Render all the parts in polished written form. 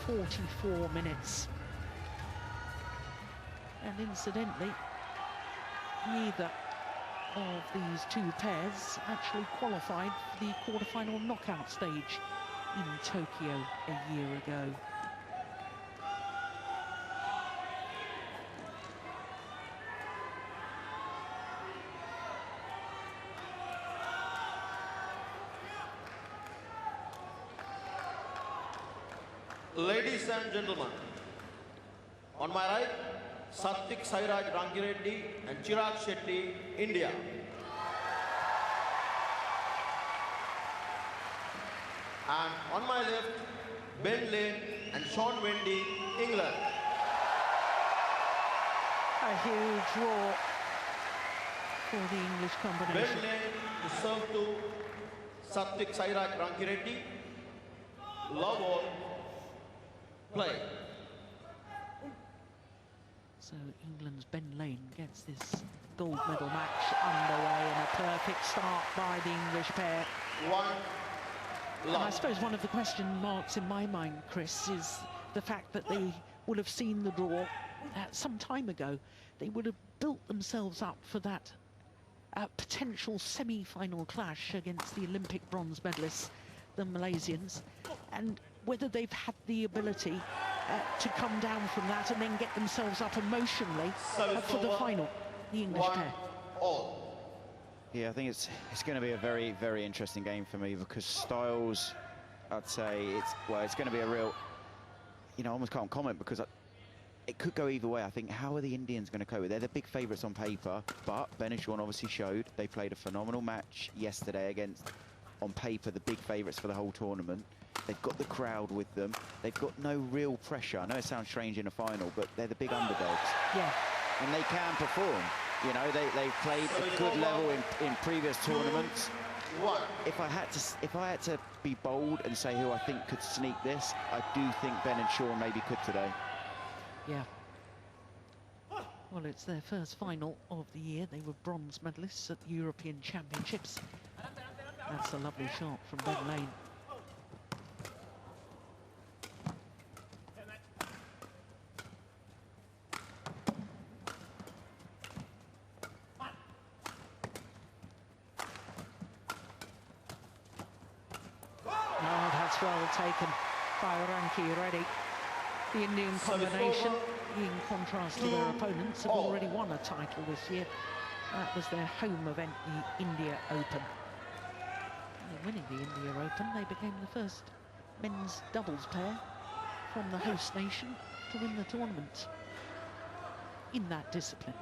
44 minutes. And incidentally, neither of these two pairs actually qualified for the quarterfinal knockout stage in Tokyo a year ago. Ladies and gentlemen, on my right, Satwik, Sairaj-SHETTY and Chirag-SHETTY, India. And on my left, LANE and LANE-VENDY, England. A huge draw for the English combination. LANE to serve to Satwik, Sairaj-SHETTY. Love all. Play. So England's LANE gets this gold medal match underway, and a perfect start by the English pair. And I suppose one of the question marks in my mind, Chris, is the fact that they would have seen the draw some time ago. They would have built themselves up for that potential semi-final clash against the Olympic bronze medalists, the Malaysians, and whether they've had the ability to come down from that and then get themselves up emotionally for the final, the English pair. Yeah, I think it's going to be a very, very interesting game for me, because styles, I'd say it's going to be a real, I almost can't comment, because it could go either way. I think, how are the Indians going to cope with it? They're the big favourites on paper, but Ben and Sean obviously showed they played a phenomenal match yesterday against, on paper, the big favourites for the whole tournament. They've got the crowd with them. They've got no real pressure. I know it sounds strange in a final, but they're the big underdogs. Yeah. And they can perform. They've played a good level in previous tournaments. If I had to be bold and say who I think could sneak this, I do think Ben and Sean maybe could today. Yeah. Well, it's their first final of the year. They were bronze medalists at the European Championships. That's a lovely shot from LANE. Oh, that's well taken by RANKIREDDY. The Indian combination, in contrast to their opponents, have already won a title this year. That was their home event, the India Open. And winning the India Open, they became the first men's doubles pair from the host nation to win the tournament in that discipline.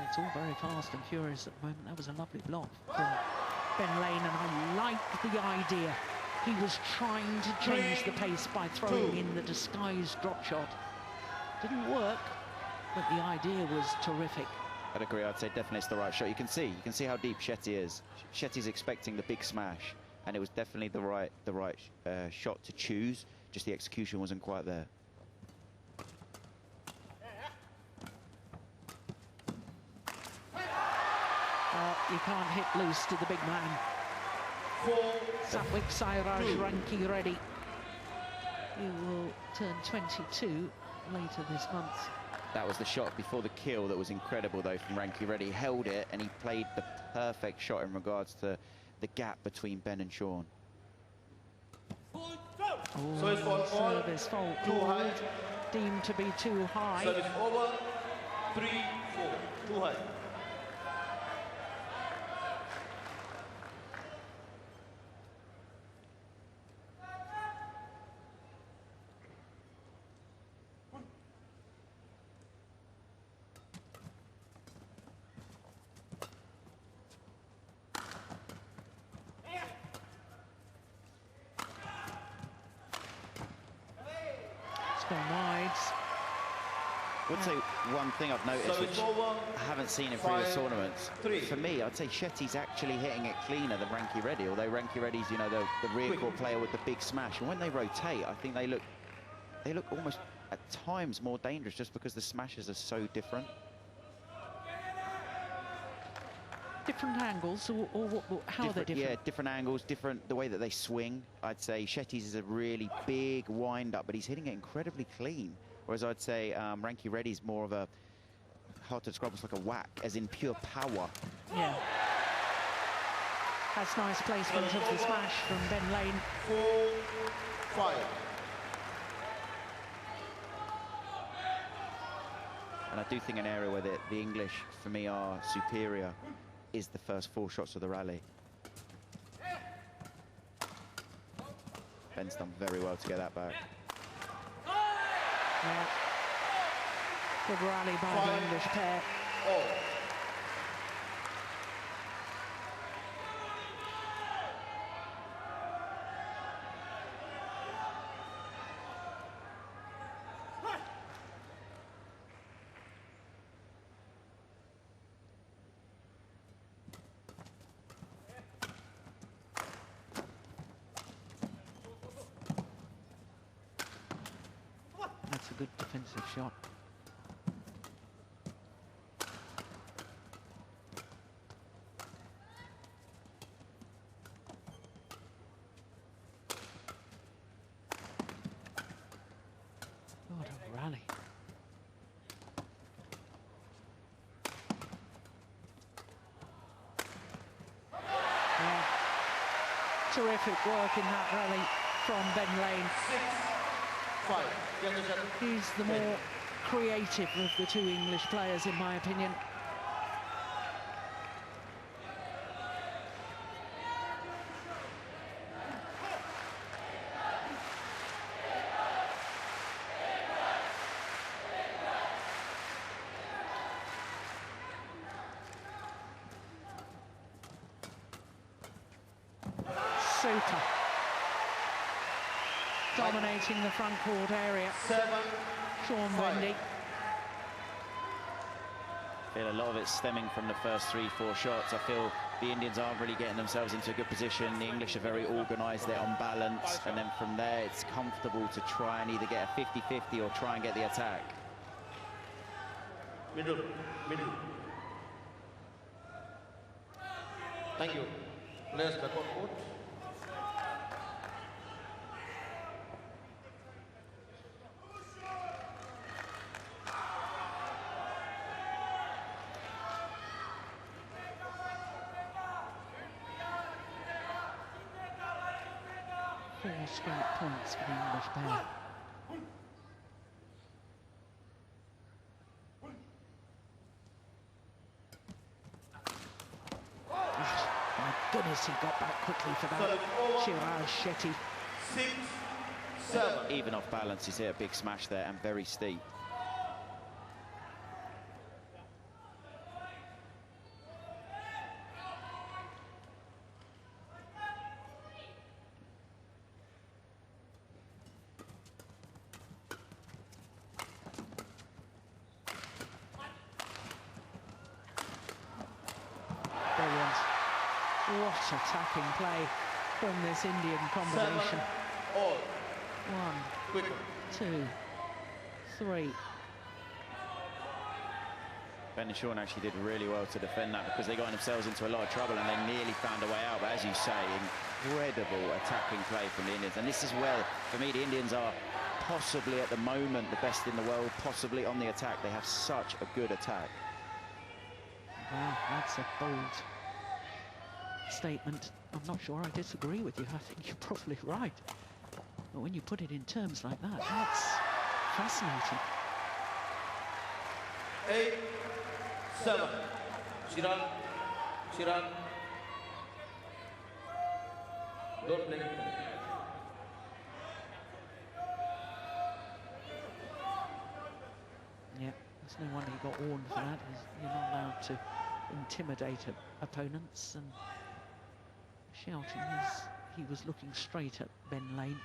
It's all very fast and furious at the moment. That was a lovely block from LANE, and I like the idea. He was trying to change the pace by throwing in the disguised drop shot. Didn't work, but the idea was terrific. I'd agree. I'd say definitely it's the right shot. You can see how deep Shetty is. Shetty's expecting the big smash, and it was definitely the right shot to choose. Just the execution wasn't quite there. You can't hit loose to the big man. Satwik Sairaj-SHETTY. He will turn 22 later this month. That was the shot before the kill that was incredible, though, from RANKIREDDY. He held it, and he played the perfect shot in regards to the gap between Ben and Sean. So it's service fault called, deemed to be too high. Service over, 3-4, too high. I would say one thing I've noticed, which I haven't seen in previous tournaments, for me, I'd say Shetty's actually hitting it cleaner than RANKIREDDY, although RANKIREDDY's, the rear court player with the big smash. And when they rotate, I think they look almost at times more dangerous just because the smashes are so different. Different angles, or how are they different? Yeah, different angles, different the way that they swing. I'd say Shetty's is a really big wind-up, but he's hitting it incredibly clean. Whereas I'd say RANKIREDDY's more of a, hard to describe, it's like a whack, as in pure power. Yeah. That's nice placement of the smash from Ben Lane. 4-5. And I do think an area where the English, for me, are superior is the first 4 shots of the rally. Ben's done very well to get that back. Yeah. Good rally by the English pair. That's a good defensive shot. What a rally. Yeah. Terrific work in that rally from Ben Lane. 6-5. He's the more creative of the 2 English players, in my opinion. Super. Dominating the front court area. 7-5. I feel a lot of it stemming from the first 3-4 shots. I feel the Indians aren't really getting themselves into a good position. The English are very organised, they're on balance, and then from there it's comfortable to try and either get a 50-50 or try and get the attack. Middle. Thank you. Players back on court. Four straight points for the English pair. My goodness, he got back quickly for that. Sairaj-SHETTY. 6-7. Even off balance, he's hit a big smash there and very steep. Brilliant. What attacking play from this Indian combination. 7-all. 1, Quick. 2, 3. Ben and Sean actually did really well to defend that because they got themselves into a lot of trouble and they nearly found a way out. But as you say, incredible attacking play from the Indians. And this is where, for me, the Indians are possibly at the moment the best in the world, possibly on the attack. They have such a good attack. Wow, that's a bold statement. I'm not sure I disagree with you. I think you're probably right. But when you put it in terms like that, that's fascinating. 8-7. Chirag. Don't play. Yeah, there's no wonder he got warned for that. You're not allowed to intimidate opponents, and shouting as he was looking straight at Ben Lane.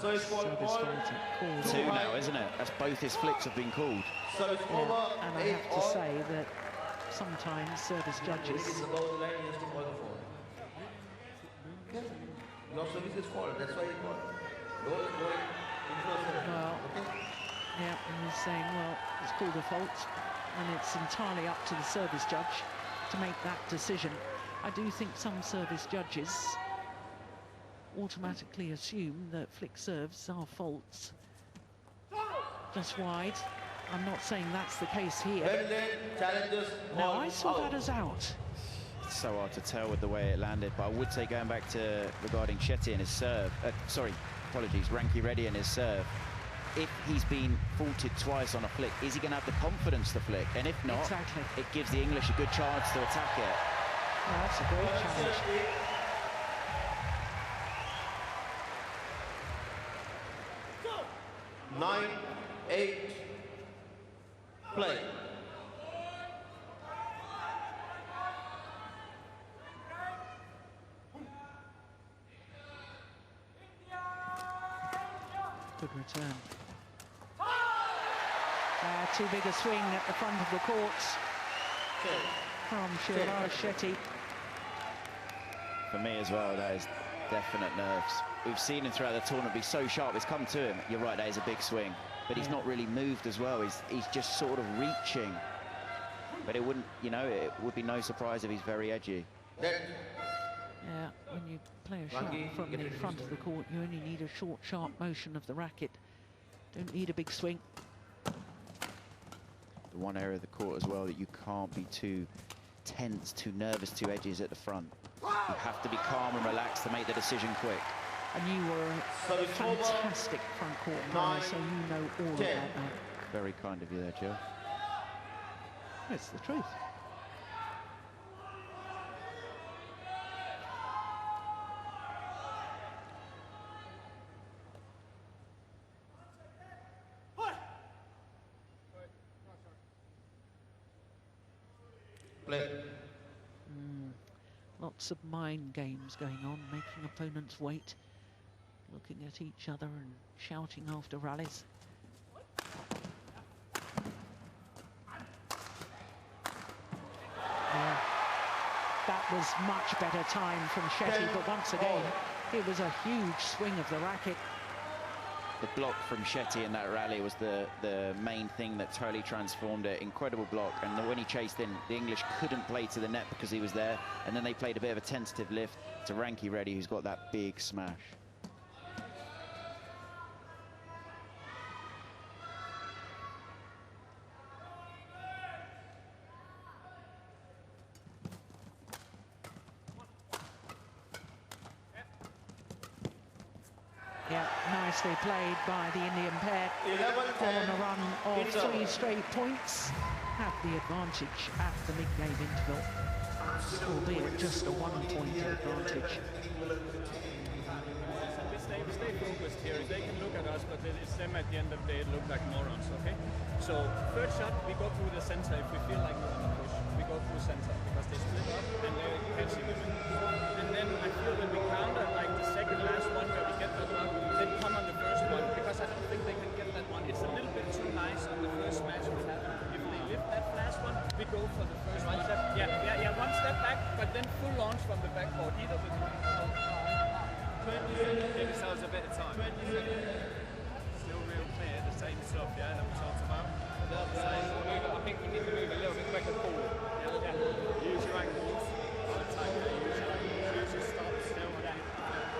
Service fault called. 2 now, isn't it? That's both his flicks have been called. Service Yeah, over. and I have to say that sometimes service judges It is above the line, he has to call the foul. Your service is fault, that's why he called. Don't Well, yeah, and he's saying, well, it's called a fault, and it's entirely up to the service judge to make that decision. I do think some service judges automatically assume that flick serves are faults. Just wide. I'm not saying that's the case here. Now, I saw that as out. It's so hard to tell with the way it landed, but I would say, going back to regarding Shetty and his serve, sorry, apologies, RANKIREDDY and his serve, if he's been faulted twice on a flick, is he going to have the confidence to flick? And if not, exactly, it gives the English a good chance to attack it. Well, that's a great challenge. 9-8, play. Good return. Too big a swing at the front of the court from Sairaj-SHETTY. For me as well, that is definite nerves. We've seen him throughout the tournament be so sharp. It's come to him. You're right, that is a big swing. But he's not really moved as well. He's just sort of reaching. But it wouldn't, you know, it would be no surprise if he's very edgy. Yeah, when you play a shot from the front of the court, you only need a short, sharp motion of the racket. Don't need a big swing. The one area of the court as well that you can't be too tense, too nervous, too edgy is at the front. You have to be calm and relaxed to make the decision quick. And you were a fantastic front court player, so you know all about that. Very kind of you there, Jill. It's the truth. Play. Lots of mind games going on, making opponents wait, looking at each other and shouting after rallies. Yeah, that was much better time from Shetty, but once again, it was a huge swing of the racket. The block from Shetty in that rally was the main thing that totally transformed it. Incredible block, and when he chased in, the English couldn't play to the net because he was there, and then they played a bit of a tentative lift to RANKIREDDY, who's got that big smash. Yeah, nicely played by the Indian pair. 11-10. On a run of 3 straight points. Have the advantage at the mid-game interval, albeit just a 1-point advantage. We stay focused here. They can look at us, but it's them at the end of the day look like morons, okay? So, third shot, we go through the center. If we feel like we're on a push, we go through center because they split up and they're catching them. And then I feel when we counter like the second last one where we get that one, then come on the first one because I don't think they can get that one. It's a little bit too nice on the first match we had. If they lift that last one, we go for the first one. Yeah, one step back, but then full launch from the backboard. Either with 20 seconds. Give ourselves a bit of time. 20 seconds. Still real clear, the same stuff, yeah, that we talked about. I think you need to move a little bit quicker forward. Yeah. Use your ankles. Use your ankles. Use your stop still. Yeah.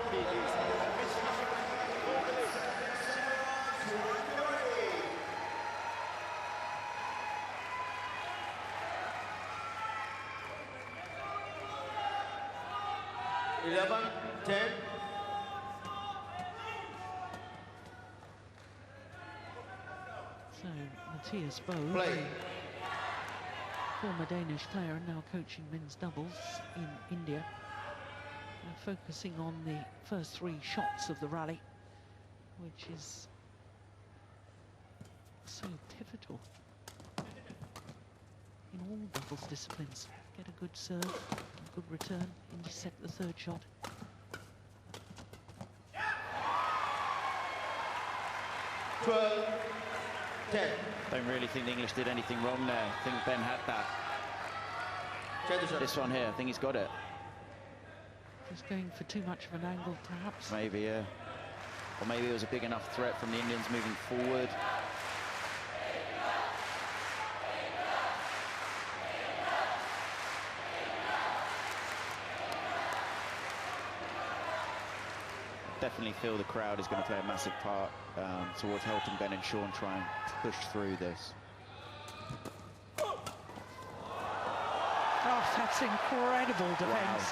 Keep using it. So, Matthias Bo, Play. former Danish player and now coaching men's doubles in India, focusing on the first 3 shots of the rally, which is so pivotal in all doubles disciplines. Get a good serve, a good return, intercept the third shot. Don't really think the English did anything wrong there. I think Ben had that. This one here, I think he's got it. Just going for too much of an angle, perhaps. Maybe, yeah. or maybe it was a big enough threat from the Indians moving forward. Definitely feel the crowd is going to play a massive part towards helping Ben and Sean try and push through this. Oh, that's incredible defence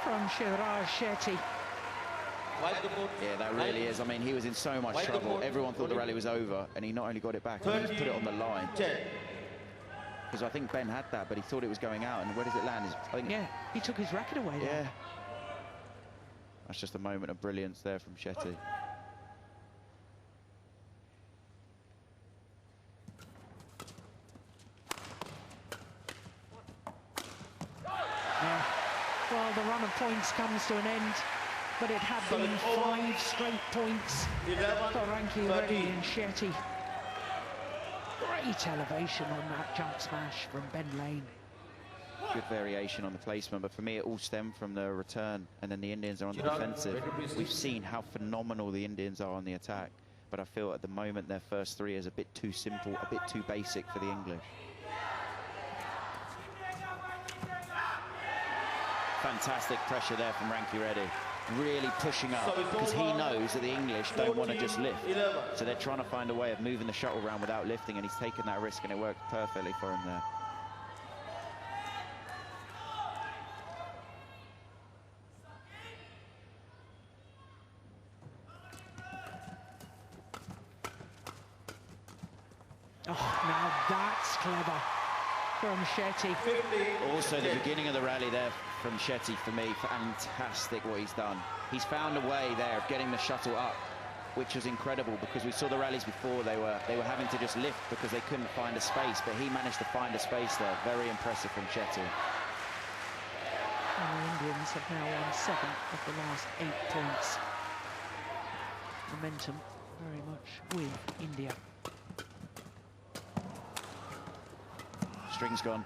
from Sairaj-SHETTY. Yeah, that really is. I mean, he was in so much trouble. Everyone thought the rally was over, and he not only got it back, but he put it on the line. Because I think Ben had that, but he thought it was going out. And where does it land? I think yeah, he took his racket away there. Yeah. That's just a moment of brilliance there from Shetty. Yeah. Well, the run of points comes to an end, but it had been 5 straight points for RANKIREDDY and Shetty. Great elevation on that jump smash from Ben Lane. Good variation on the placement, but for me it all stemmed from the return, and then the Indians are on the defensive. We've seen how phenomenal the Indians are on the attack, but I feel at the moment their first 3 is a bit too simple, a bit too basic for the English. Fantastic pressure there from RANKIREDDY, really pushing up, because he knows that the English don't want to just lift, so they're trying to find a way of moving the shuttle around without lifting, and he's taken that risk, and it worked perfectly for him there. Oh, now that's clever from Shetty. Also, the beginning of the rally there from Shetty, for me, fantastic what he's done. He's found a way there of getting the shuttle up, which was incredible, because we saw the rallies before, they were having to just lift because they couldn't find a space, but he managed to find a space there. Very impressive from Shetty. And the Indians have now won 7 of the last 8 points. Momentum very much with India. String's gone.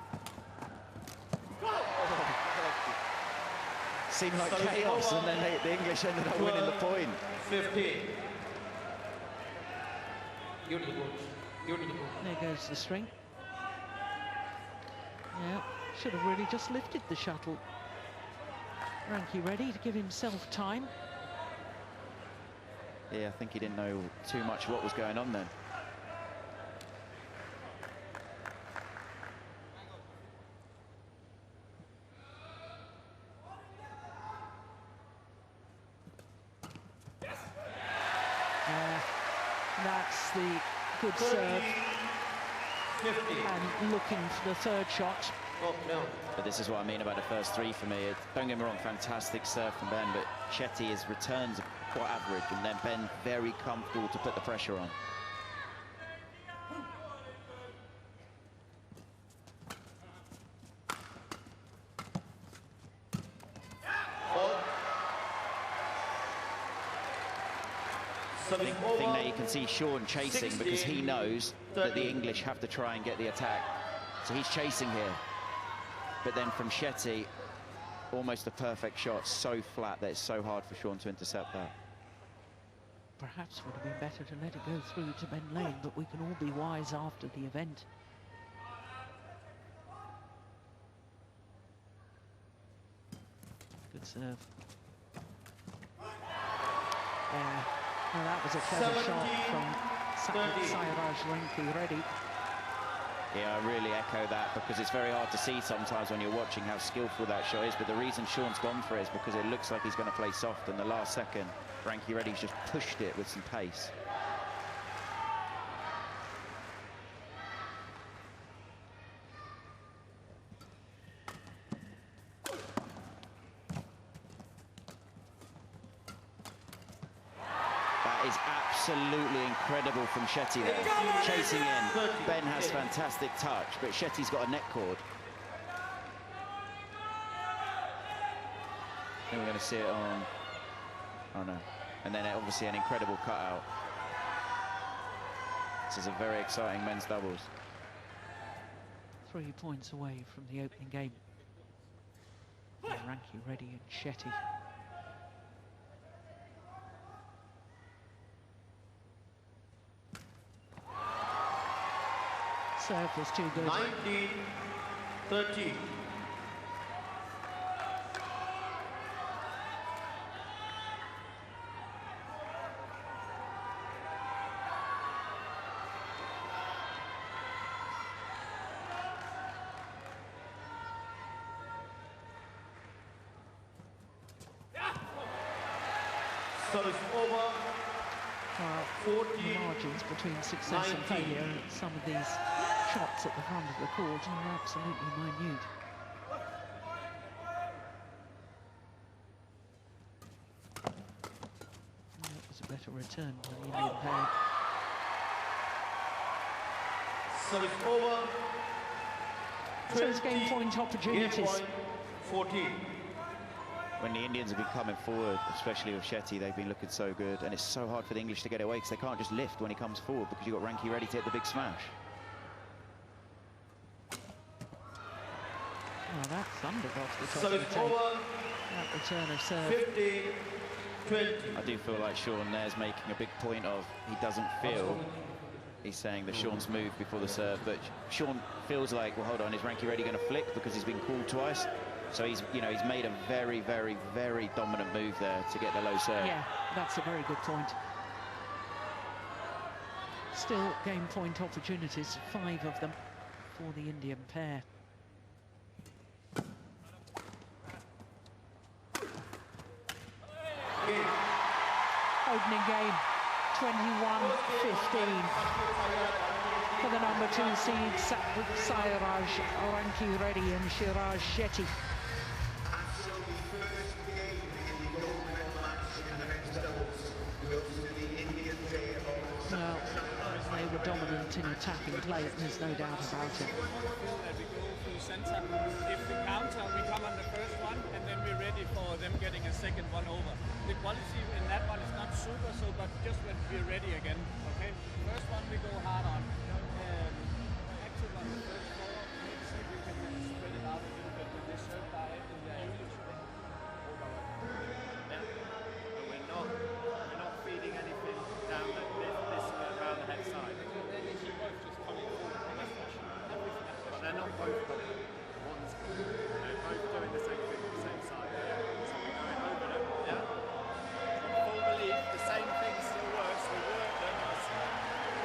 Seemed like chaos, and then the English ended up winning the point. 15. There goes the string. Yeah, should have really just lifted the shuttle. RANKIREDDY to give himself time. Yeah, I think he didn't know too much what was going on then. That's the good serve. And looking for the 3rd shot. But this is what I mean about the first 3 for me. Don't get me wrong, fantastic serve from Ben, but Shetty, his returns are quite average, and then Ben very comfortable to put the pressure on. I think that you can see Sean chasing, because he knows that the English have to try and get the attack. So he's chasing here. But then from Shetty, almost a perfect shot, so flat that it's so hard for Sean to intercept that. Perhaps would have been better to let it go through to Ben Lane, but we can all be wise after the event. Good serve. Well, that was a clever shot from Sairaj-SHETTY. Yeah, I really echo that, because it's very hard to see sometimes when you're watching how skillful that shot is, but the reason Sean's gone for it is because it looks like he's going to play soft, and the last second, RANKIREDDY's just pushed it with some pace. Absolutely incredible from Shetty there. Chasing in. Ben has fantastic touch, but Shetty's got a net cord. And we're going to see it on... Oh, no. And then obviously an incredible cutout. This is a very exciting men's doubles. 3 points away from the opening game. RANKIREDDY and Shetty. Serve was too good. 19-13. Service over. The margins between success and failure at some of these shots at the front of the court are absolutely minute. That was a better return than the Indian pair. Service over. So it's game point opportunities. 14. When the Indians have been coming forward, especially with Shetty, they've been looking so good, and it's so hard for the English to get away because they can't just lift when he comes forward because you've got RANKIREDDY to hit the big smash. Well, that's thundered off the top Service of the tape. over. That return of serve. 15-20. I do feel like Sean there's making a big point of he doesn't feel. He's saying that Sean's moved before the serve, but Sean feels like, well, hold on, is RANKIREDDY going to flick because he's been called twice? So he's made a very, very, very dominant move there to get the low serve. Yeah, that's a very good point. Still game point opportunities, 5 of them for the Indian pair. Opening game, 21-15 for the number 2 seed, Satwik, Sairaj-SHETTY and Sairaj-SHETTY. Well, they were dominant in attacking play, there's no doubt about it. That we go through center. If we counter, we come on the first one, and then we're ready for them getting a second one over. The quality in that one is not super, but just when we're ready again. Okay, first one we go hard on. Active on the first floor. Maybe see if we can spread it out a little bit with this serve by in the early. Yeah, but we're not feeding anything down this around the head side. But they're not both coming. They're both doing the same thing on the same side. So we're going over them. Yeah. Full belief, the same thing still works. We work them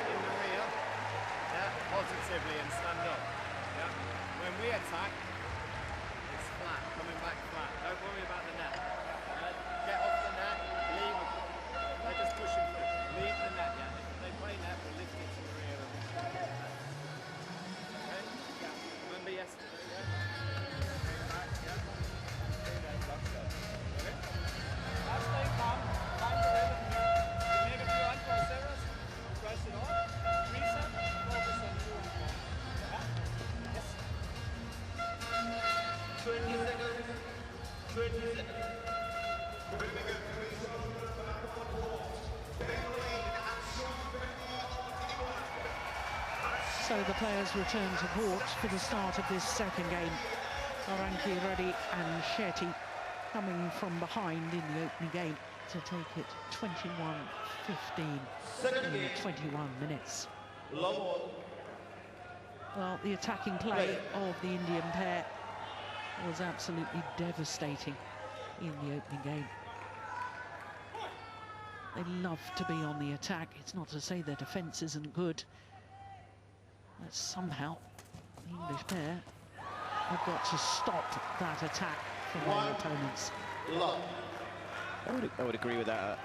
in the rear. Yeah, positively and stand up. Yeah. When we attack, it's flat, coming back flat. Don't worry about the net. Get off the net, leave it. They're just pushing through. Leave the net, yeah. If they play net, we'll lift it to the rear and okay? Yeah. Remember yesterday, yeah? Came back, yeah? Stay there, block shot. Okay? Now stay calm, find the rhythm here. You make a few unfair errors, press it on, reset, focus on 2 and 4. Yeah? Yes. 20 seconds. 20 seconds. So the players return to court for the start of this second game. RANKIREDDY and Shetty coming from behind in the opening game to take it 21-15 in 21 minutes. Well, the attacking play of the Indian pair was absolutely devastating in the opening game. They love to be on the attack. It's not to say their defence isn't good. But somehow the English pair have got to stop that attack from their opponents. I would agree with that.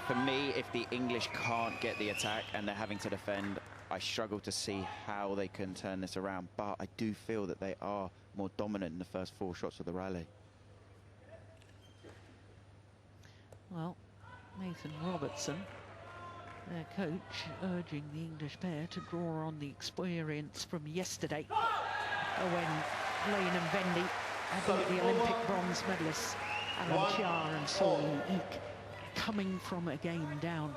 For me, if the English can't get the attack and they're having to defend, I struggle to see how they can turn this around. But I do feel that they are more dominant in the first 4 shots of the rally. Well, Nathan Robertson, their coach, urging the English pair to draw on the experience from yesterday when LANE-VENDY beat the Olympic bronze medalists Alan Chiar and Saul Eek, coming from a game down.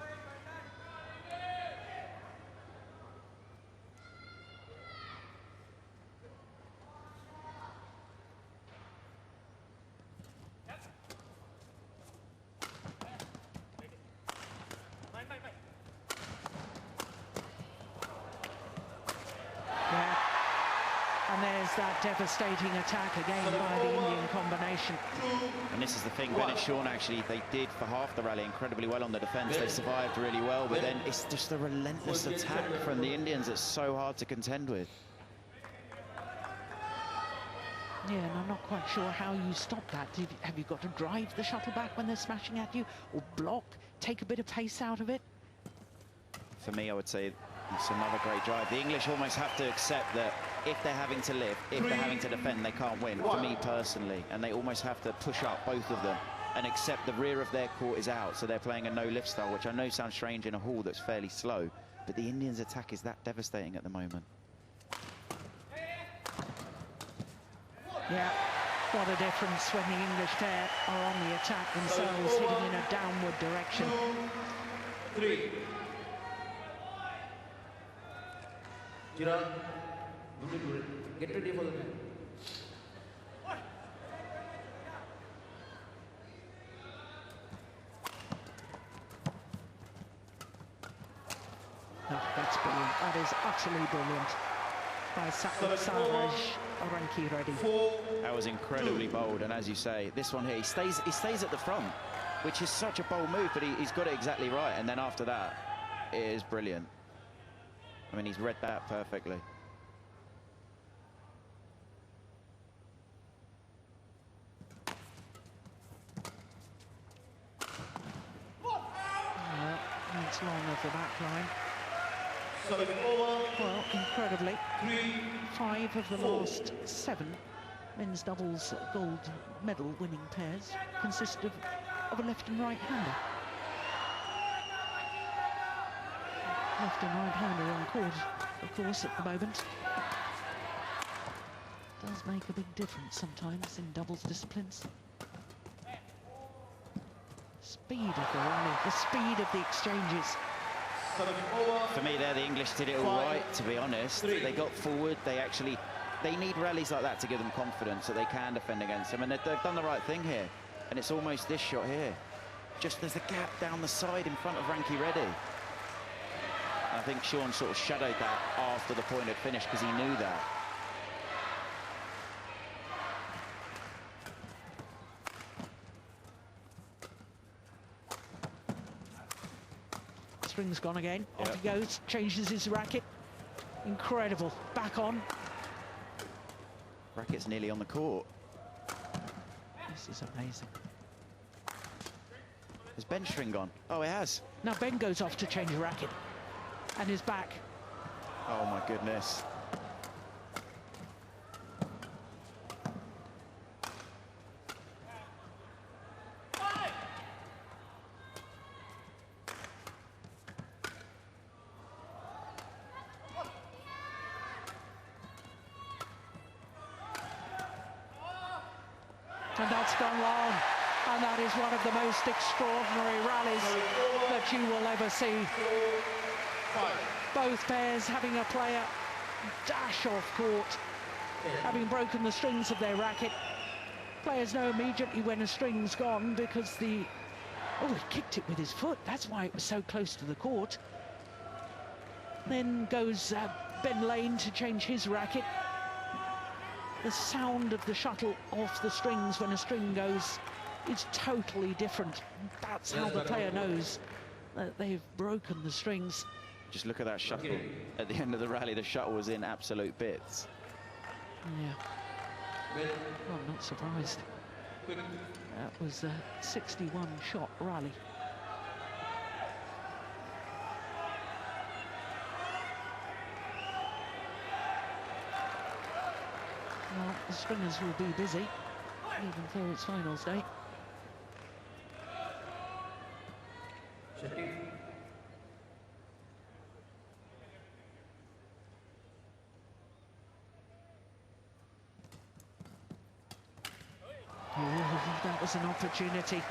that devastating attack again by the Indian combination. And this is the thing, Bennett Shawn actually, they did for half the rally incredibly well on the defence. They survived really well, but then it's just the relentless attack from the Indians that's so hard to contend with. Yeah, and I'm not quite sure how you stop that. Have you got to drive the shuttle back when they're smashing at you, or block, take a bit of pace out of it? For me, I would say it's another great drive. The English almost have to accept that if they're having to lift, if they're having to defend, they can't win, for me personally. And they almost have to push up, both of them, and accept the rear of their court is out. So they're playing a no-lift style, which I know sounds strange in a hall that's fairly slow. But the Indians' attack is that devastating at the moment. Yeah, what a difference when the English pair are on the attack themselves, hitting in a downward direction. 3. Chirag, get ready for the match. Oh, that's brilliant. That is utterly brilliant by Satwik, Sairaj-SHETTY. That was incredibly bold, and as you say, this one here, he stays at the front, which is such a bold move, but he's got it exactly right, and then after that, it is brilliant. I mean, he's read that perfectly. It's long of the back line. Over. Well, incredibly, 3. 5 of the last 7 men's doubles gold medal winning pairs consist of a left and right hander. Left and right hander on court, of course, at the moment. Does make a big difference sometimes in doubles disciplines. Speed of the rally, the speed of the exchanges. For me, there the English did it all right, to be honest. They got forward, they need rallies like that to give them confidence that they can defend against them, and they've done the right thing here. And it's almost this shot here. Just there's a gap down the side in front of RANKIREDDY. I think Shawn sort of shadowed that after the point had finished because he knew that. String's gone again. Off he goes, changes his racket. Incredible. Back on. Racket's nearly on the court. This is amazing. Has Ben's string gone? Oh, it has. Now Ben goes off to change a racket. And is back. Oh, my goodness. And that's gone long. And that is one of the most extraordinary rallies that you will ever see. Both pairs having a player dash off court, having broken the strings of their racket. Players know immediately when a string's gone because he kicked it with his foot. That's why it was so close to the court. Then goes Ben Lane to change his racket. The sound of the shuttle off the strings when a string goes is totally different. That's how the player knows that they've broken the strings. Just look at that shuttle. At the end of the rally, the shuttle was in absolute bits. Yeah. Well, I'm not surprised. That was a 61-shot rally. Well, the stringers will be busy, even though it's finals day. Oh, that was an opportunity.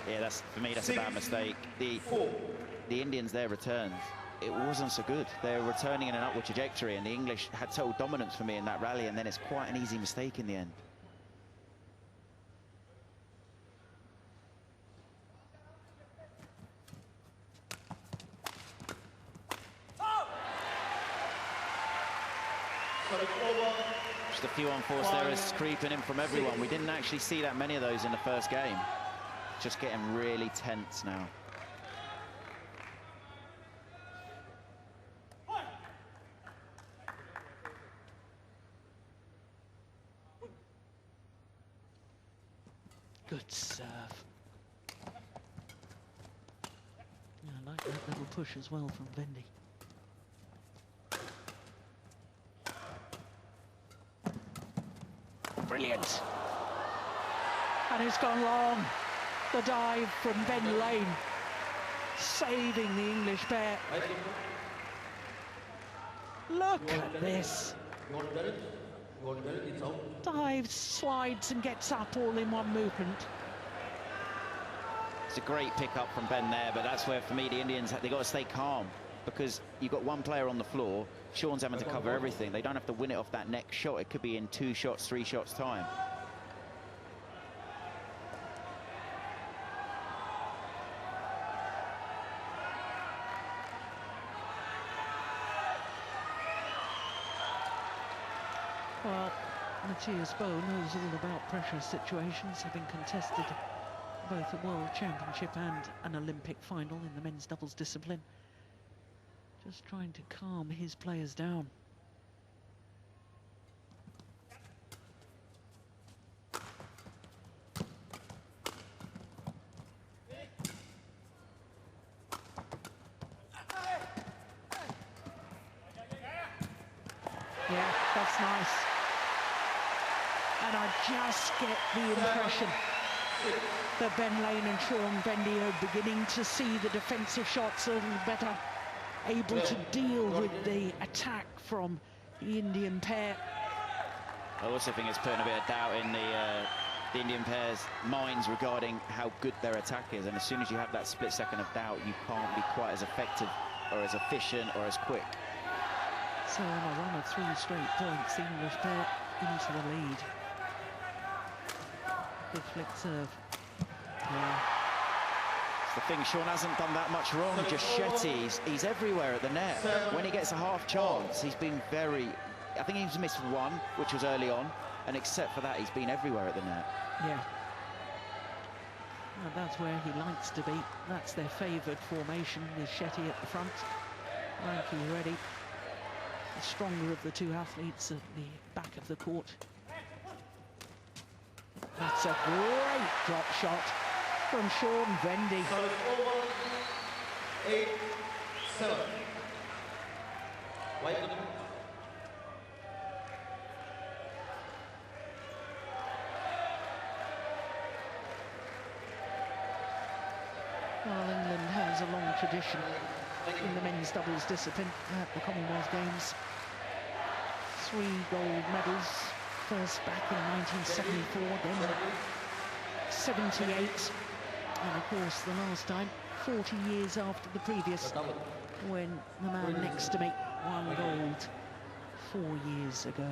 Yeah, for me, that's a bad mistake. The Indians, their returns, it wasn't so good. They were returning in an upward trajectory, and the English had total dominance for me in that rally, and then it's quite an easy mistake in the end. Just a few unforced errors creeping in from everyone. We didn't actually see that many of those in the first game. Just getting really tense now. Good serve. Yeah, I like that little push as well from Vendy. Brilliant. And it's gone long. The dive from Ben Lane, saving the English pair. Look at this. Dives, slides and gets up all in one movement. It's a great pick-up from Ben there, but that's where, for me, the Indians, they've got to stay calm, because you've got one player on the floor. Sean's having to cover everything. They don't have to win it off that next shot. It could be in 2 shots, 3 shots time. Well, Matthias Bow knows all about pressure situations, having contested both a World Championship and an Olympic final in the men's doubles discipline. Just trying to calm his players down. Yeah, that's nice. And I just get the impression that Ben Lane and Sean Vendy are beginning to see the defensive shots a little better, able to deal with the attack from the Indian pair. I also think it's putting a bit of doubt in the Indian pair's minds regarding how good their attack is, and as soon as you have that split second of doubt, you can't be quite as effective or as efficient or as quick. So on a run of 3 straight points, the English pair into the lead. Good flick serve. Yeah. It's the thing, Sean hasn't done that much wrong. Just Shetty, he's everywhere at the net. When he gets a half chance, he's been very... I think he's missed 1, which was early on, and except for that, he's been everywhere at the net. Yeah. And that's where he likes to be. That's their favoured formation, with Shetty at the front. RANKIREDDY, the stronger of the 2 athletes, at the back of the court. That's a great drop shot from Sean Vendy. So it's over. 8-7. White. Well, England has a long tradition in the men's doubles discipline at the Commonwealth Games. 3 gold medals, first back in 1974, then 78, and of course the last time 40 years after the previous, when the man next to me won gold 4 years ago.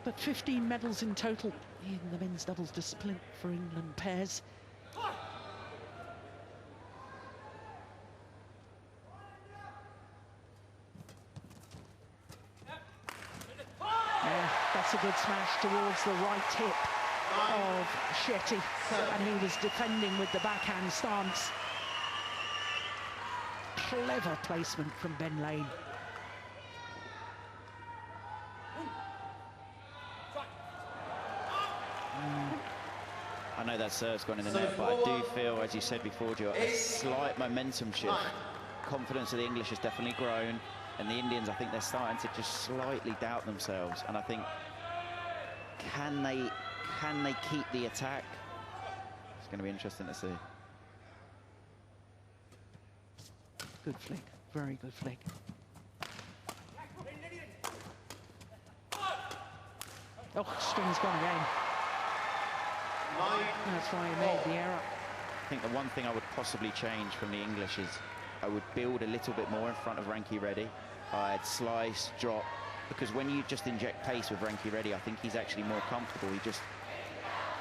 But 15 medals in total in the men's doubles discipline for England pairs. That's a good smash towards the right hip of Shetty, and he was defending with the backhand stance. Clever placement from Ben Lane. I know that serve's gone in the net, but I do feel, as you said before, Joe, a slight momentum shift. Confidence of the English has definitely grown, and the Indians, I think they're starting to just slightly doubt themselves. And I think, can they keep the attack? It's going to be interesting to see. Good flick, very good flick. Oh, string's gone again. That's why he made the error. I think the one thing I would possibly change from the English is I would build a little bit more in front of RANKIREDDY. I'd slice, drop, because when you just inject pace with RANKIREDDY, I think he's actually more comfortable. He just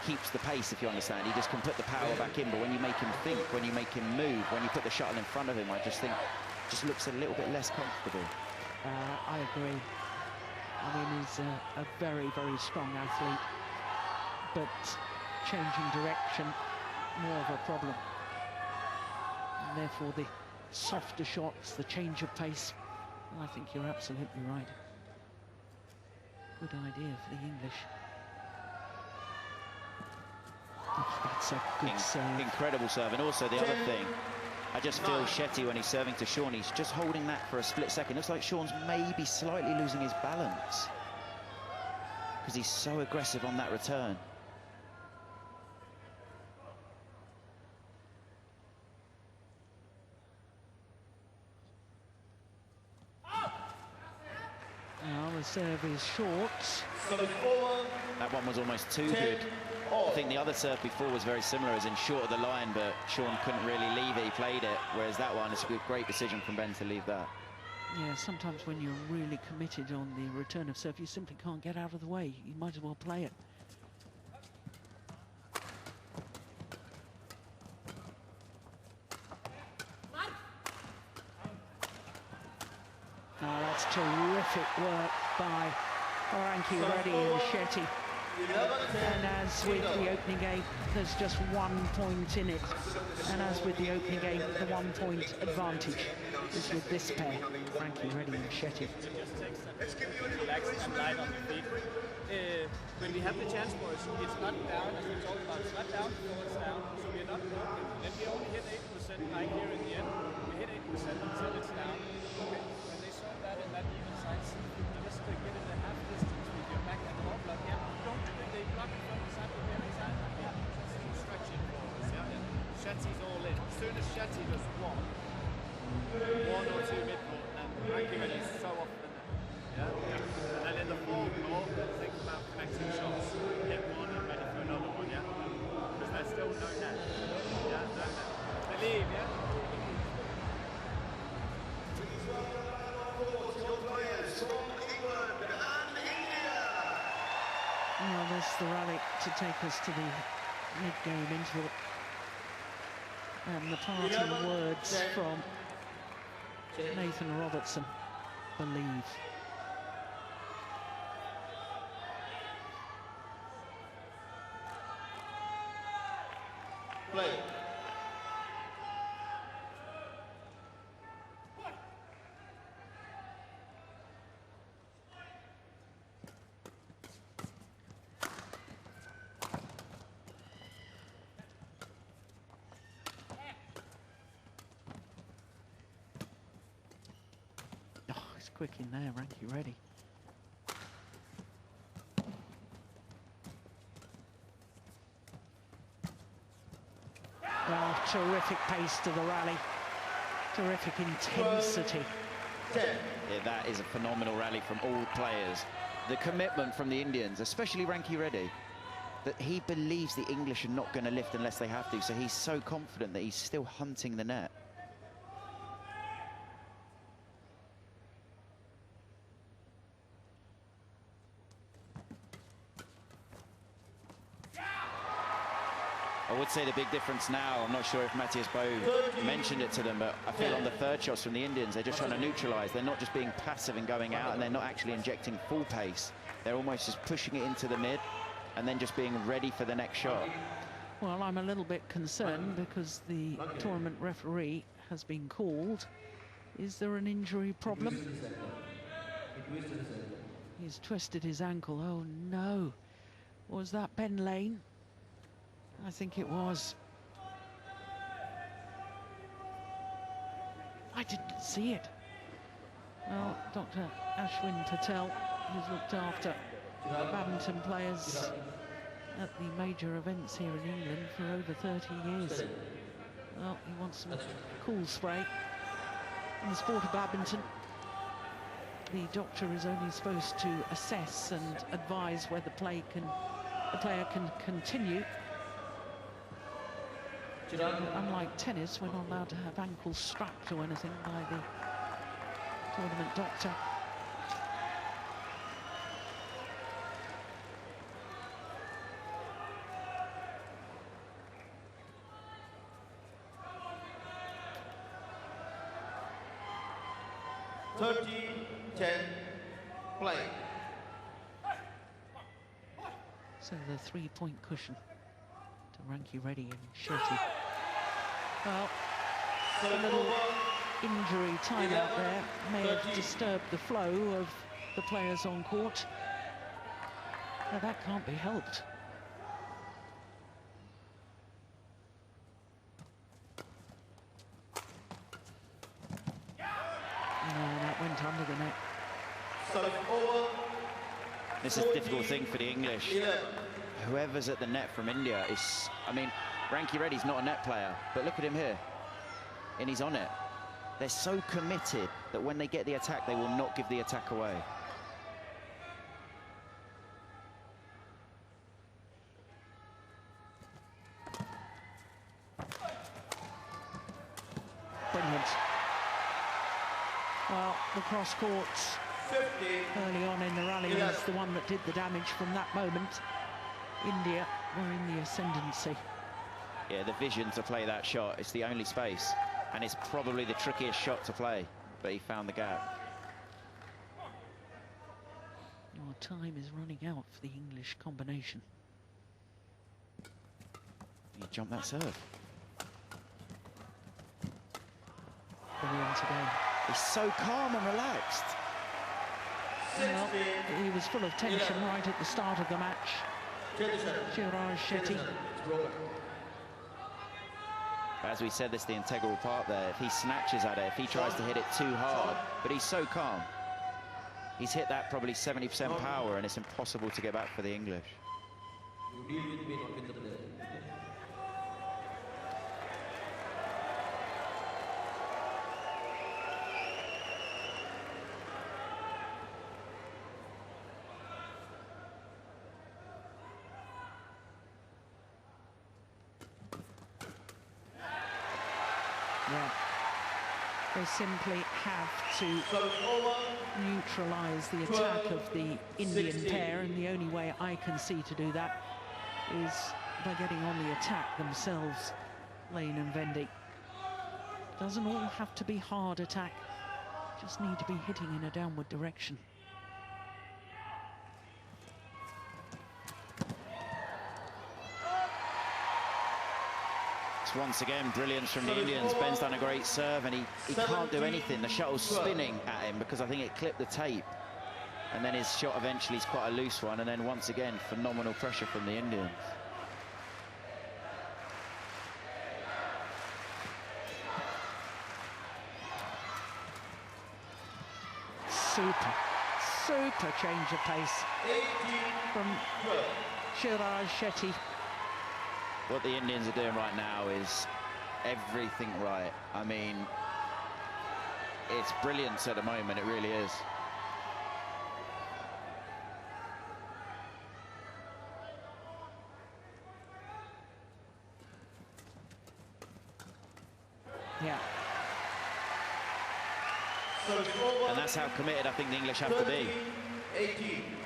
keeps the pace, if you understand. He just can put the power back in, but when you make him think, when you make him move, when you put the shuttle in front of him, I just think it just looks a little bit less comfortable. I agree. I mean, he's a very, very strong athlete, but changing direction, more of a problem. And therefore, the softer shots, the change of pace. I think you're absolutely right. Good idea for the English. Oh, that's a good serve. Incredible serve. And also the other thing, I just feel Shetty, when he's serving to Sean, he's just holding that for a split second. Looks like Sean's maybe slightly losing his balance because he's so aggressive on that return. Now the serve is short. That one was almost too good. I think the other serve before was very similar, as in short of the line, but Sean couldn't really leave it, he played it, whereas that one, it's a great decision from Ben to leave that. Yeah, sometimes when you're really committed on the return of serve, you simply can't get out of the way. You might as well play it. Oh, that's terrific work by RANKIREDDY and Shetty. And as with the opening game, there's just 1 point in it. And as with the opening game, the 1 point advantage is with this pair, RANKIREDDY and Shetty. Just takes a relax and light on the feet. When we have the chance, boys, it's not down, as we talked about. It's not down before it's down, so we're not broken. Then we only hit 8%, like here in the end. We hit 8% until it's down. Okay. When they saw that in that even side, you just get it a half distance with your back and ball block. Yeah, don't they block it from the side of the other side? Yeah, just stretching forwards. Yeah, Shetty's all in. As soon as Shetty does one or two mid-court, then RANKIREDDY's so often in there. Yeah, and then in the forecourt, think about connecting shots. Hit one and ready for another one. Yeah, because there's still no net. Yeah, no net. Believe, yeah. Well, there's the rally to take us to the mid-game interval. And the parting words from Nathan Robertson, believe. Play. Oh, he's quick in there, RANKIREDDY. Oh, terrific pace to the rally. Terrific intensity. Yeah, that is a phenomenal rally from all players. The commitment from the Indians, especially RANKIREDDY, that he believes the English are not going to lift unless they have to, so he's so confident that he's still hunting the net. I would say the big difference now, I'm not sure if Matthias Bow mentioned it to them, but I feel on the third shots from the Indians, they're just trying to neutralise. They're not just being passive and going out, and they're not actually injecting full pace. They're almost just pushing it into the mid and then just being ready for the next shot. Well, I'm a little bit concerned because the tournament referee has been called. Is there an injury problem? He's twisted his ankle. Oh, no. Was that Ben Lane? I think it was. I didn't see it. Well, Dr. Ashwin Patel, who's looked after badminton players at the major events here in England for over 30 years. Well, he wants some cool spray. In the sport of badminton, the doctor is only supposed to assess and advise whether the player can continue. Unlike tennis, we're not allowed to have ankles strapped or anything by the tournament doctor. 10, play. So the 3-point cushion to RANKIREDDY and Shetty. Well, a little injury timeout there may have disturbed the flow of the players on court. Now that can't be helped. No, that went under the net. This is a difficult thing for the English. Whoever's at the net from India is, I mean, RANKIREDDY's not a net player, but look at him here. And he's on it. They're so committed that when they get the attack, they will not give the attack away. Brilliant. Well, the cross courts early on in the rally was the one that did the damage from that moment. India were in the ascendancy. Yeah, the vision to play that shot, it's the only space. And it's probably the trickiest shot to play, but he found the gap. Your time is running out for the English combination. He jumped that serve. Brilliant again. He's so calm and relaxed. Well, he was full of tension right at the start of the match. Sairaj-SHETTY. As we said, this is the integral part there. If he snatches at it, if he tries to hit it too hard, but he's so calm. He's hit that probably 70% power, and it's impossible to get back for the English. Yeah. They simply have to neutralise the attack of the Indian pair, and the only way I can see to do that is by getting on the attack themselves, LANE and VENDY. Doesn't all have to be hard attack, just need to be hitting in a downward direction. Once again, brilliance from the Indians. Ben's done a great serve, and he can't do anything. The shuttle's spinning at him because I think it clipped the tape. And then his shot eventually is quite a loose one. And then once again, phenomenal pressure from the Indians. Super change of pace from Sairaj-SHETTY. What the Indians are doing right now is everything right. I mean, it's brilliance at the moment, it really is. Yeah. And that's how committed I think the English have to be.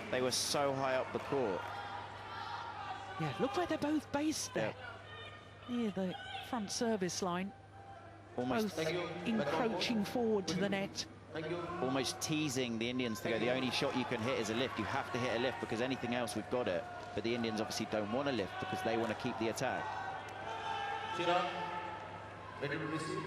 They were so high up the court. Yeah, look where they're both based there. Near the front service line. Almost both encroaching forward to the net. Almost teasing the Indians to go, the only shot you can hit is a lift. You have to hit a lift because anything else, we've got it. But the Indians obviously don't want to lift because they want to keep the attack. Chirag, ready to receive.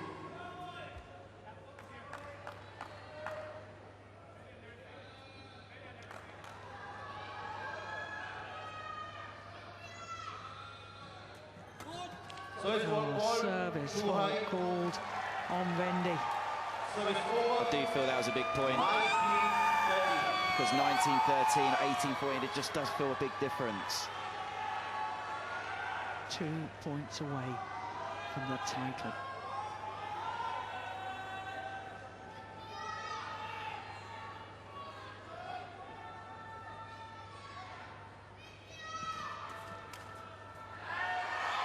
Service called on VENDY. I do feel that was a big point. Because 19-13, 18-14, it just does feel a big difference. 2 points away from the title.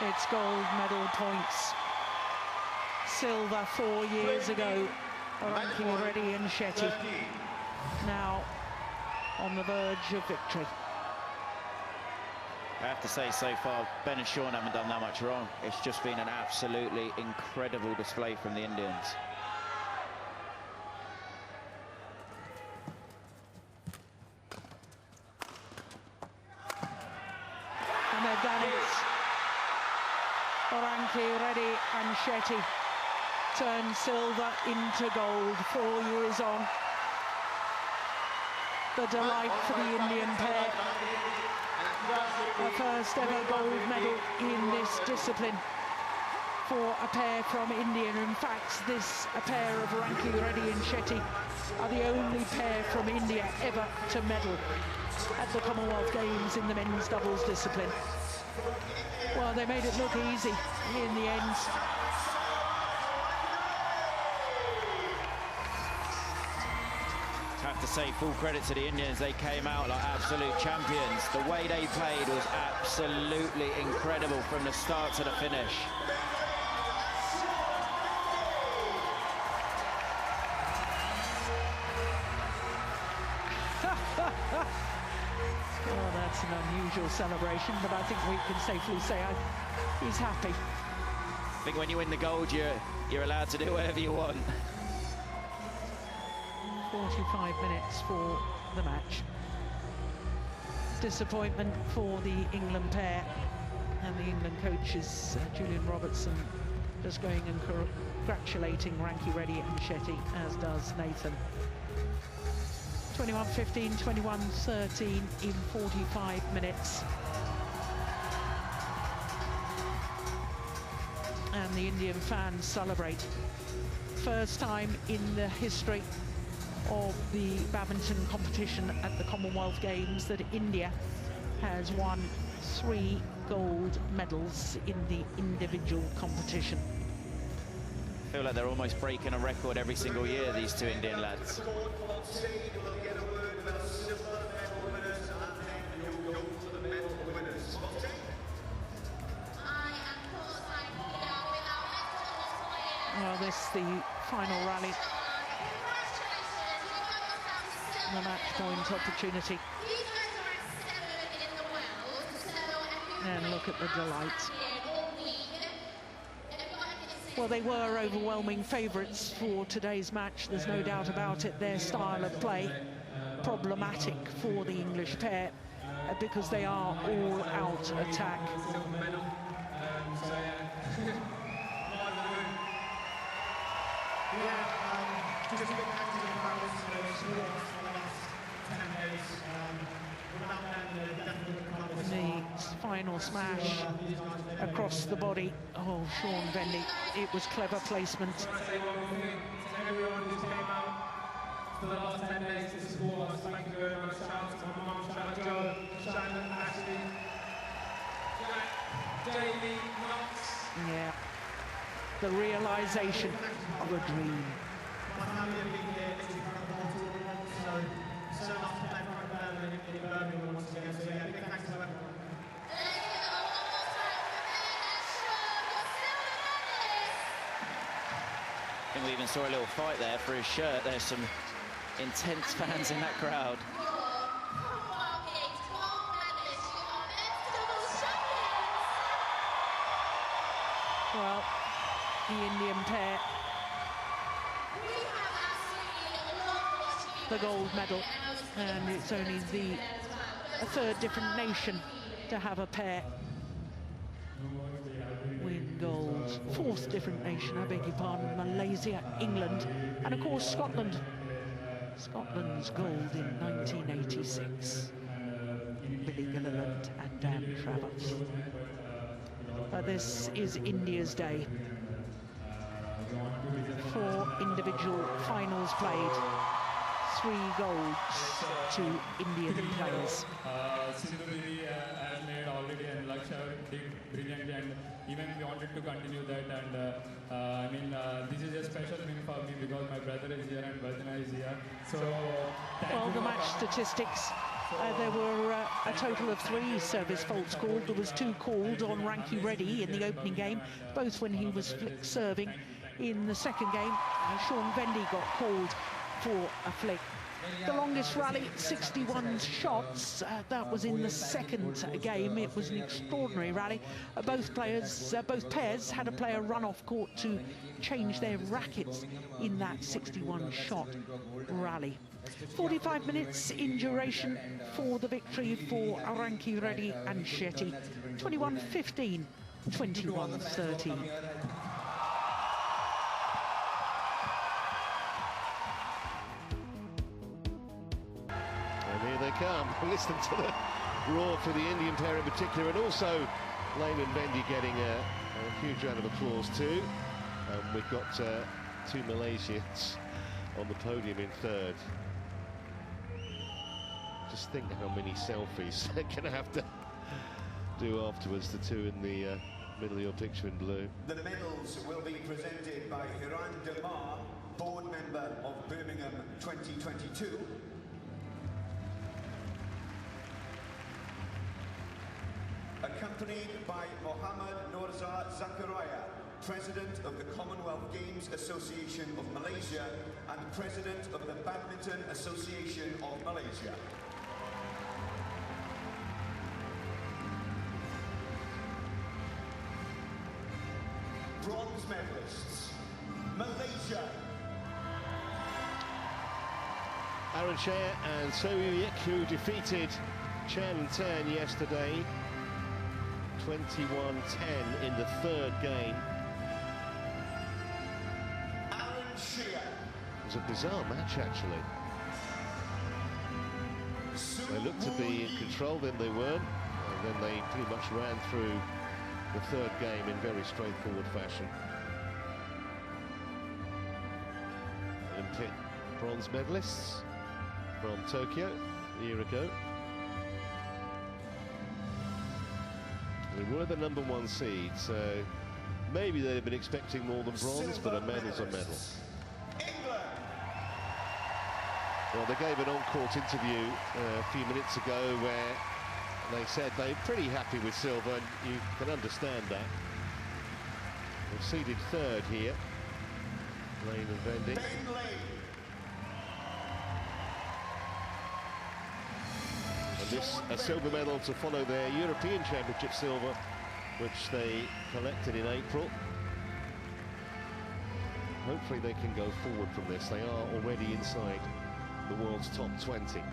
It's gold medal points. Silver 4 years ago for RANKIREDDY and Shetty. Now on the verge of victory. I have to say, so far, Ben and Sean haven't done that much wrong. It's just been an absolutely incredible display from the Indians. RANKIREDDY and Shetty turned silver into gold 4 years on. The delight for the Indian pair. A first ever gold medal in this discipline for a pair from India. In fact, a pair of RANKIREDDY and Shetty are the only pair from India ever to medal at the Commonwealth Games in the men's doubles discipline. Well, they made it look easy in the end. Have to say full credit to the Indians. They came out like absolute champions. The way they played was absolutely incredible from the start to the finish. Oh, that's an unusual celebration, but I think we can safely say he's happy. I think when you win the gold, you're allowed to do whatever you want. 45 minutes for the match. Disappointment for the England pair, and the England coaches, Julian Robertson, just going and congratulating RANKIREDDY and Shetty, as does Nathan. 21-15, 21-13 in 45 minutes. And the Indian fans celebrate. First time in the history of the badminton competition at the Commonwealth Games that India has won 3 gold medals in the individual competition. I feel like they're almost breaking a record every single year, these two Indian lads. Well, this is the final rally. The match point opportunity. And look at the delight. Well, they were overwhelming favourites for today's match, there's no doubt about it. Their style of play problematic for the English pair because they are all out attack. The final smash across the body. Oh, LANE-VENDY, it was clever placement. Everyone who came out for the last 10 days to support us. Thank you very much. Shout out to my mum, shout out to Joe, Shannon, Ashley, Jack, Jamie, Knox. Yeah, the realisation of a dream. My family have been here so much to thank my family in Birmingham once again. So yeah, big thanks to everyone. I think we even saw a little fight there for his shirt. There's some intense fans in that crowd. Well, the Indian pair, the gold medal, and it's only a third different nation to have a pair win gold. Fourth different nation, I beg your pardon, Malaysia, England, and of course Scotland. Scotland's gold in 1986. Billy Gilliland and Dan Travers. But this is India's day. 4 individual finals played, 3 golds to Indian players. Sindhuri has made already, and Lakshya did brilliantly, and even we wanted to continue that. And I mean, this is a special thing for me because my brother is here and Vardhana is here. So, well, the match statistics. There were a total of 3 service faults called. There was 2 called on RANKIREDDY in the opening game, both when he was flick serving. In the second game, LANE-VENDY got called for a flick. The longest rally, 61 shots. That was in the second game. It was an extraordinary rally. Both pairs had a player run off court to change their rackets in that 61-shot rally. 45 minutes in duration for the victory for RANKIREDDY and Shetty. 21-15 21-13. And here they come. Listen to the roar for the Indian pair in particular, and also LANE-VENDY getting a huge round of applause too. We've got two Malaysians on the podium in third. Just think how many selfies they're going to have to do afterwards, the two in the middle of your picture in blue. The medals will be presented by Hiran Damar, board member of Birmingham 2022. Accompanied by Mohammad Norza Zakaria, President of the Commonwealth Games Association of Malaysia and President of the Badminton Association of Malaysia. Bronze medalists, Malaysia. Aaron Shea and Satwik, who defeated Chen Tan yesterday, 21-10 in the third game. Aaron Shea. It was a bizarre match, actually. They looked to be in control, then they weren't, and then they pretty much ran through the third game in very straightforward fashion. Olympic bronze medalists from Tokyo a year ago. They were the #1 seed, so maybe they'd have been expecting more than bronze, but a medal's a medal. Well, they gave an on-court interview a few minutes ago where they said they're pretty happy with silver, and you can understand that. They've seeded third here, LANE-VENDY. And this a silver medal to follow their European Championship silver, which they collected in April. Hopefully they can go forward from this. They are already inside the world's top 20.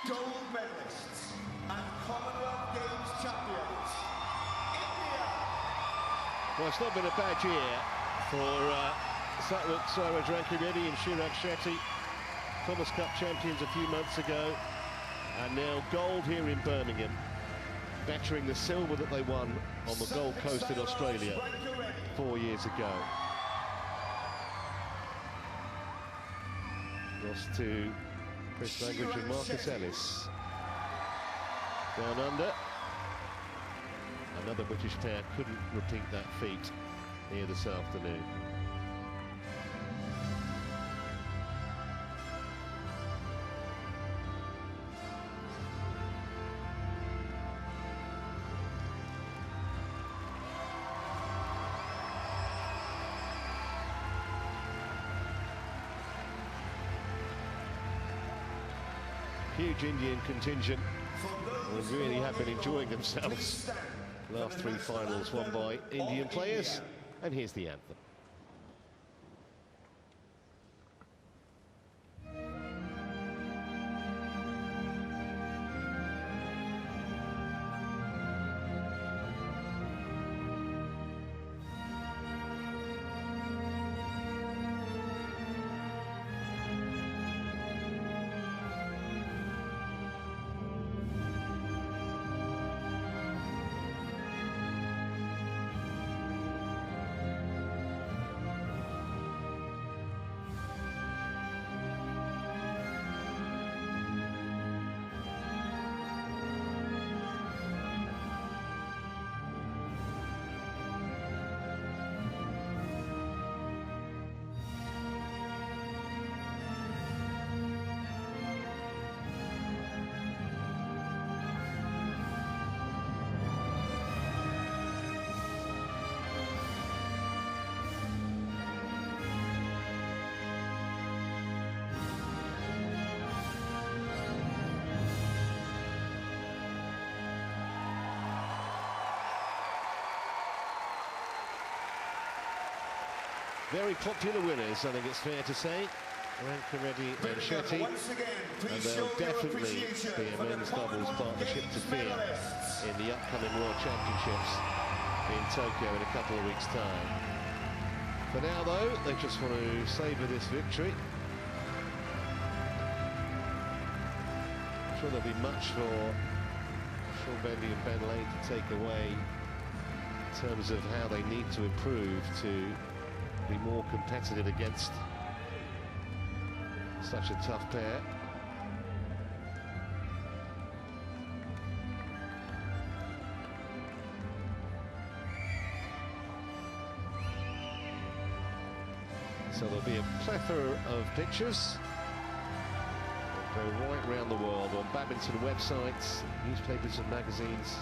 Gold medalists and Commonwealth Games champions, India. Well, it's not been a bad year for Satwik, Sairaj-SHETTY and Chirag-SHETTY. Thomas Cup champions a few months ago, and now gold here in Birmingham, battering the silver that they won on the Gold Coast in Australia 4 years ago. Lost to Chris Langridge and Marcus Ellis. Down under. Another British pair couldn't repeat that feat here this afternoon. Huge Indian contingent, and really have been enjoying themselves. Last three finals won by Indian players, and here's the anthem. Very popular winners, I think it's fair to say. RANKIREDDY and Shetty, Once again, and please there'll show your definitely appreciation be a for the men's doubles Commonwealth partnership to Games fear medalists. in the upcoming World Championships in Tokyo in a couple of weeks' time. For now, though, they just want to savour this victory. I'm sure there'll be much for Sean Bendy and Ben Lane to take away in terms of how they need to improve to be more competitive against such a tough pair. So there'll be a plethora of pictures that go right around the world on badminton websites, newspapers and magazines.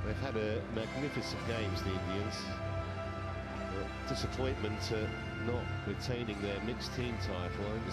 They've had a magnificent games, the Indians. But disappointment not retaining their mixed team title. I think it's